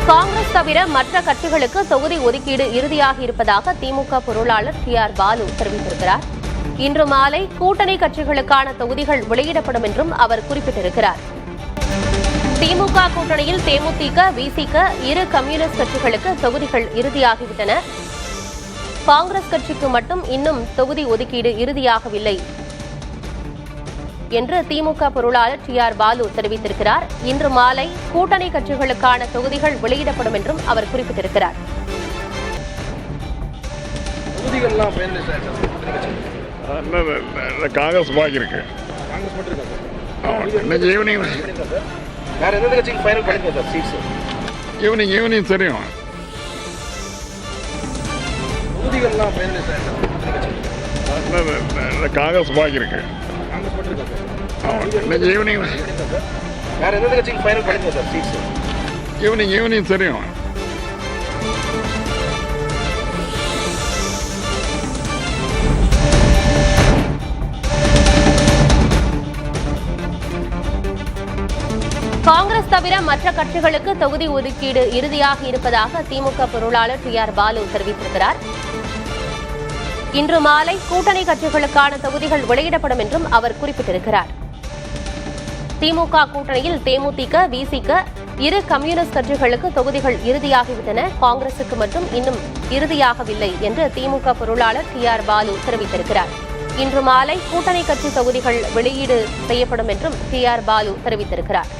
காங்கிரஸ் தவிர மற்ற கட்சிகளுக்கு தொகுதி ஒதுக்கீடு இறுதியாகி இருப்பதாக திமுக பொருளாளர் டி.ஆர். பாலு தெரிவித்திருக்கிறார். இன்று மாலை கூட்டணி கட்சிகளுக்கான தொகுதிகள் வெளியிடப்படும் என்றும் அவர் குறிப்பிட்டிருக்கிறார். திமுக கூட்டணியில் தேமுதிக, விசிக, இரு கம்யூனிஸ்ட் கட்சிகளுக்கு தொகுதிகள் இறுதியாகிவிட்டன. காங்கிரஸ் கட்சிக்கு மட்டும் இன்னும் தொகுதி ஒதுக்கீடு இறுதியாகவில்லை என்று திமுக பொருளாளர் டி.ஆர். பாலு தெரிவித்திருக்கிறார். இன்று மாலை கூட்டணி கட்சிகளுக்கான தொகுதிகள் வெளியிடப்படும் என்றும் அவர் குறிப்பிட்டிருக்கிறார். காங்கிரஸ் பாக்கி இருக்கு. ஈவினிங் தெரியும். காங்கிரஸ் பாக்கி இருக்கு. ஈவினிங் தெரியும். காங்கிரஸ் தவிர மற்ற கட்சிகளுக்கு தொகுதி ஒதுக்கீடு இறுதியாகி இருப்பதாக திமுக பொருளாளர் டி.ஆர். பாலு தெரிவித்திருக்கிறார். இன்று மாலை கூட்டணி கட்சிகளுக்கான தொகுதிகள் வெளியிடப்படும் என்றும் அவர் குறிப்பிட்டிருக்கிறார். திமுக கூட்டணியில் தேமுதிக, விசிக, இரு கம்யூனிஸ்ட் கட்சிகளுக்கு தொகுதிகள் இறுதியாகிவிட்டன. காங்கிரசுக்கு மட்டும் இன்னும் இறுதியாகவில்லை என்று திமுக பொருளாளர் டி.ஆர். பாலு தெரிவித்திருக்கிறார். இன்று மாலை கூட்டணி கட்சி தொகுதிகள் வெளியீடு செய்யப்படும் என்றும் டி.ஆர். பாலு தெரிவித்திருக்கிறார்.